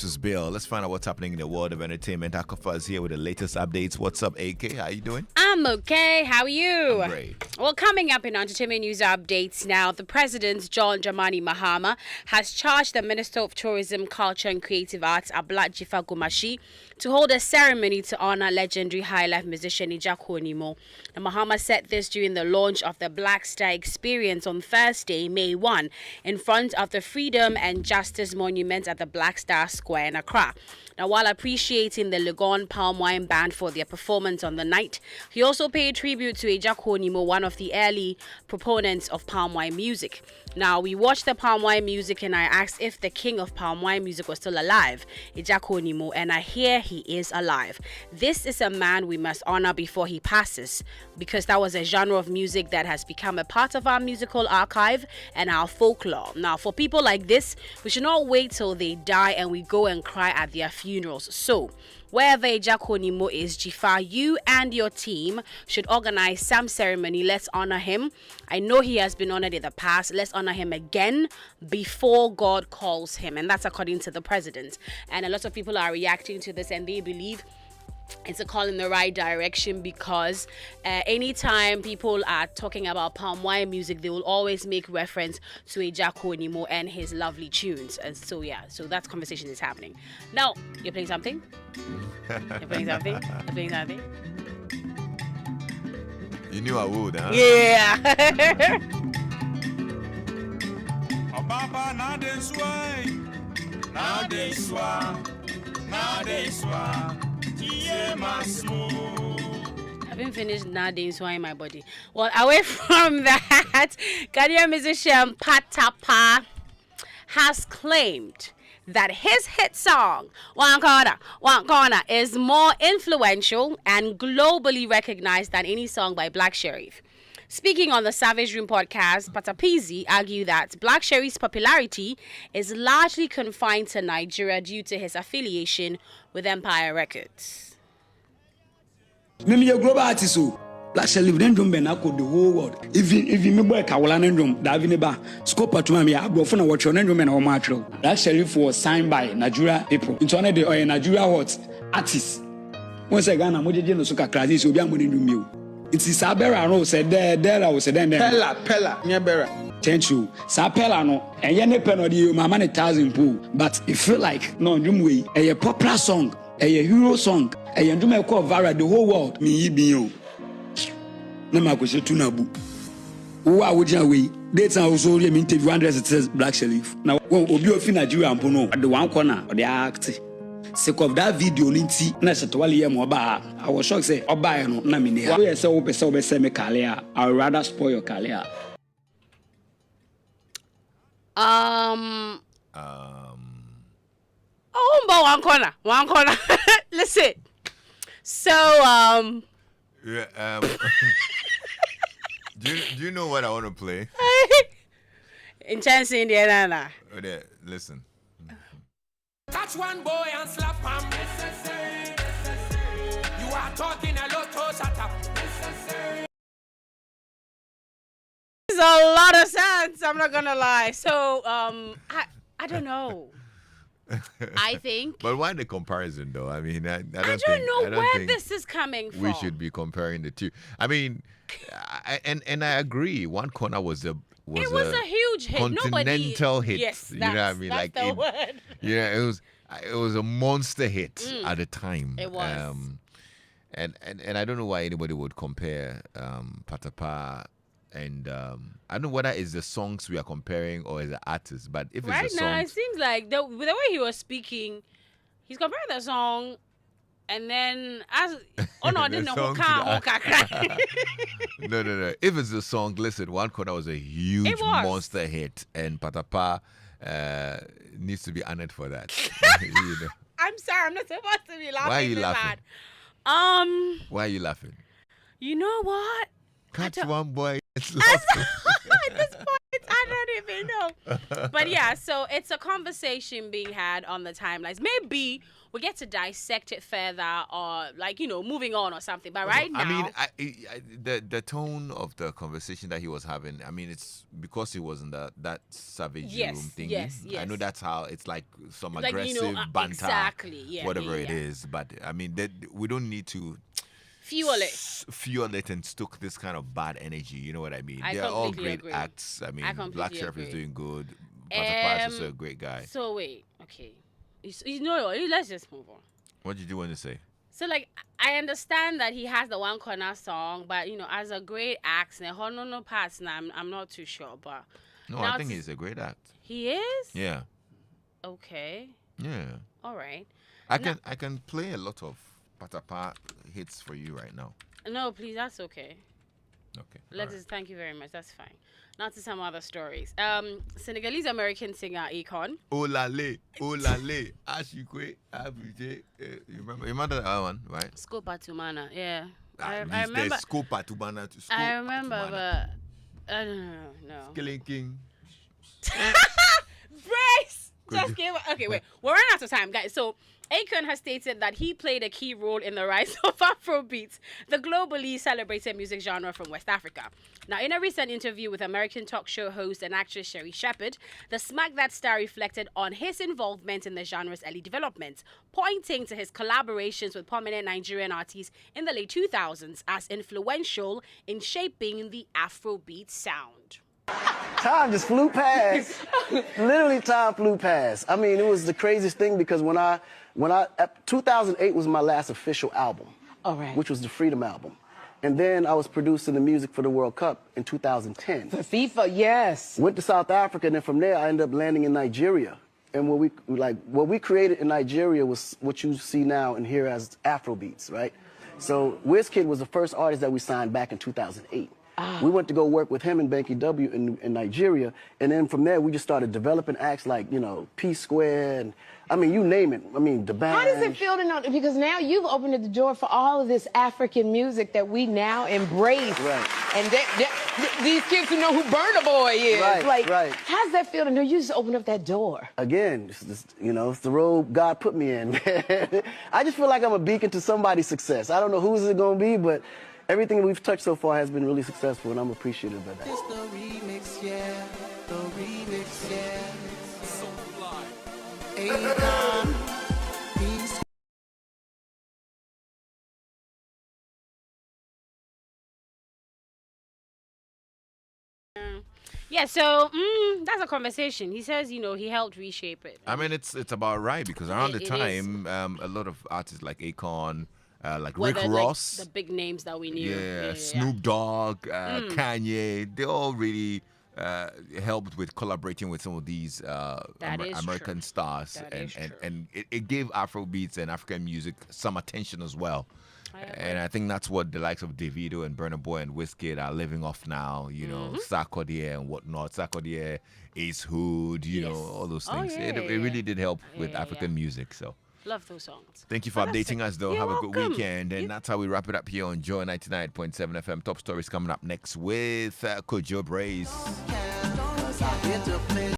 Lexis Bill. Let's find out what's happening in the world of entertainment. Akafa is here with the latest updates. What's up, AK? How you doing? I'm okay. How are you? I'm great. Well, coming up in entertainment news updates now, the President, John Dramani Mahama, has charged the Minister of Tourism, Culture and Creative Arts, Ablajifa Gumashi, to hold a ceremony to honor legendary high-life musician Ijako Onimo. Mahama said this during the launch of the Black Star Experience on Thursday, May 1, in front of the Freedom and Justice Monument at the Black Star Square in Accra. Now, while appreciating the Legon Palm Wine Band for their performance on the night, he also paid tribute to Ejako Onimo, one of the early proponents of palm wine music. Now, we watched the palm wine music and I asked if the king of palm wine music was still alive, Ejako Onimo, and I hear he is alive. This is a man we must honor before he passes, because that was a genre of music that has become a part of our musical archive and our folklore. Now, for people like this, we should not wait till they die and we go and cry at their funerals. So, wherever Ejako Onimo is, Jifa, you and your team should organize some ceremony. Let's honor him. I know he has been honored in the past. Let's honor him again before God calls him. And that's according to the president. And a lot of people are reacting to this and they believe it's a call in the right direction, because anytime people are talking about palm wine music, they will always make reference to Ejako Onimo and his lovely tunes. And so that conversation is happening. Now, you're playing something? You're playing something? You're playing something? You knew I would, huh? Yeah. I haven't finished nowadays, why in my body. Well, away from that, Ghanaian musician Patapa has claimed that his hit song, One Corner, is more influential and globally recognized than any song by Black Sherif. Speaking on the Savage Room podcast, Patapizi argued that Black Sherif's popularity is largely confined to Nigeria due to his affiliation with Empire Records. Mimi a global artist, Black Sherif then drum ben the whole world. If you me boy Kawalan drum, Davineba, scope to me, I brought from what your drum and our matro. Black Sherif was signed by Nigeria people. It's one of the Nigeria what artists. Once again, I'm going to Suka classes, you'll be able to do. It's Sabera, no, said there, I was said then. Pella, Nyabera. Thank you. Sapella, no, and Yane Penody, my money 1,000 pool. But it feel like, no, Jumwe, a popular song, a hero song, a Yandume call Vara, the whole world, me, be you. Namakusha Tunabu. Who are we? Dates are also interview 100 says Black Sherif. Now, when Obio Nigeria and Pono at the one corner of the act. Sake of that video, Linty, Nasatwali Moba. I was shocked, say, Oba, no, Namine. I say, Ope, so be semi career. I would rather spoil your career. Oh, but one corner. Listen. So, Yeah, do you know what I want to play? Intense Indiana. Oh, there, listen. Catch one boy and slap him. You are talking a lot, to shut up. There's a lot of sense, I'm not gonna lie. So, I don't know. I think. But why the comparison, though? I mean, I don't know where think this is coming from. We should be comparing the two. I mean, and I agree. One Corner was a huge hit. Continental hit. Yes, you know what I mean? That's Like the word. Yeah, it was a monster hit at the time. It was. And I don't know why anybody would compare Patapa and I don't know whether it's the songs we are comparing or as the artists, but if right it's the now songs, it seems like the way he was speaking, he's comparing the song. And then, I didn't know who can't. No. If it's the song, listen, One Corner was a huge monster hit, and Patapa needs to be honored for that. You know? I'm sorry, I'm not supposed to be laughing. Why are you laughing? Why are you laughing? You know what? Catch one boy. It's At this point, I don't even know. But yeah, so it's a conversation being had on the timelines. Maybe we get to dissect it further, or like moving on or something. But right now, I mean, the tone of the conversation that he was having. I mean, it's because he was in that savage room thingy. Yes. I know that's how it's like some Like, aggressive banter, exactly, yeah, whatever yeah. it is. But I mean, we don't need to fuel it and stoke this kind of bad energy. You know what I mean? I They're all completely great agree. acts. I mean, completely Black Sheriff agree. is doing good. Patapaa is also a great guy. So wait, okay, let's just move on. What did you want to say? So like, I understand that he has the one corner song, but as a great act, no parts. I'm not too sure, but No, now I think he's a great act. he is. Yeah. Okay. Yeah. All right. I can play a lot of Patapaa hits for you right now. No, please, that's okay. Okay. Let's thank you very much. That's fine. Now to some other stories. Senegalese American singer Akon. Olale, Ashikwe, Abuje. You remember that one, right? Scopa Tumana. Yeah. I There's remember. Scopa Tubana to Scopa. I remember, but I don't know. Killing King. Brace! Just give. Okay, wait. We're running out of time, guys. So, Akon has stated that he played a key role in the rise of Afrobeats, the globally celebrated music genre from West Africa. Now, in a recent interview with American talk show host and actress Sherry Shepherd, the Smack That star reflected on his involvement in the genre's early development, pointing to his collaborations with prominent Nigerian artists in the late 2000s as influential in shaping the Afrobeat sound. Time just flew past. Literally, time flew past. I mean, it was the craziest thing because when I 2008 was my last official album, which was the Freedom album. And then I was producing the music for the World Cup in 2010. For FIFA, yes. Went to South Africa, and then from there I ended up landing in Nigeria. And what we created in Nigeria was what you see now and hear as Afrobeats, right? So Wizkid was the first artist that we signed back in 2008. We went to go work with him and Banky W in Nigeria, and then from there we just started developing acts like P Square, and I mean you name it. I mean the band. How does it feel to know? Because now you've opened the door for all of this African music that we now embrace. Right. And these kids who know who Burna Boy is. Right. How does that feel to know you just opened up that door? Again, it's the road God put me in. I just feel like I'm a beacon to somebody's success. I don't know who's it gonna be, but everything we've touched so far has been really successful, and I'm appreciative of that. It's the remix, yeah. The remix, yeah. So fly. Akon, peace. Yeah, so that's a conversation. He says, he helped reshape it. I mean, it's about right because around the It time, a lot of artists like Akon, like Well, Rick they're, Ross, like, the big names that we knew. yeah, Snoop Dogg, Kanye, they all really helped with collaborating with some of these is American true. stars, That and is true. and it gave Afrobeats and African music some attention as well. And I think that's what the likes of Davido and Burna Boy and Wizkid are living off now. Sarkodie and whatnot. Sarkodie, Ace Hood, Yes. all those Oh, things. yeah, it yeah. really did help with Yeah, African music. So Love those songs. thank you for Fantastic. updating us, though. You're Have a good welcome. weekend. And that's how we wrap it up here on Joy 99.7 FM. Top stories coming up next with Kojo Brace.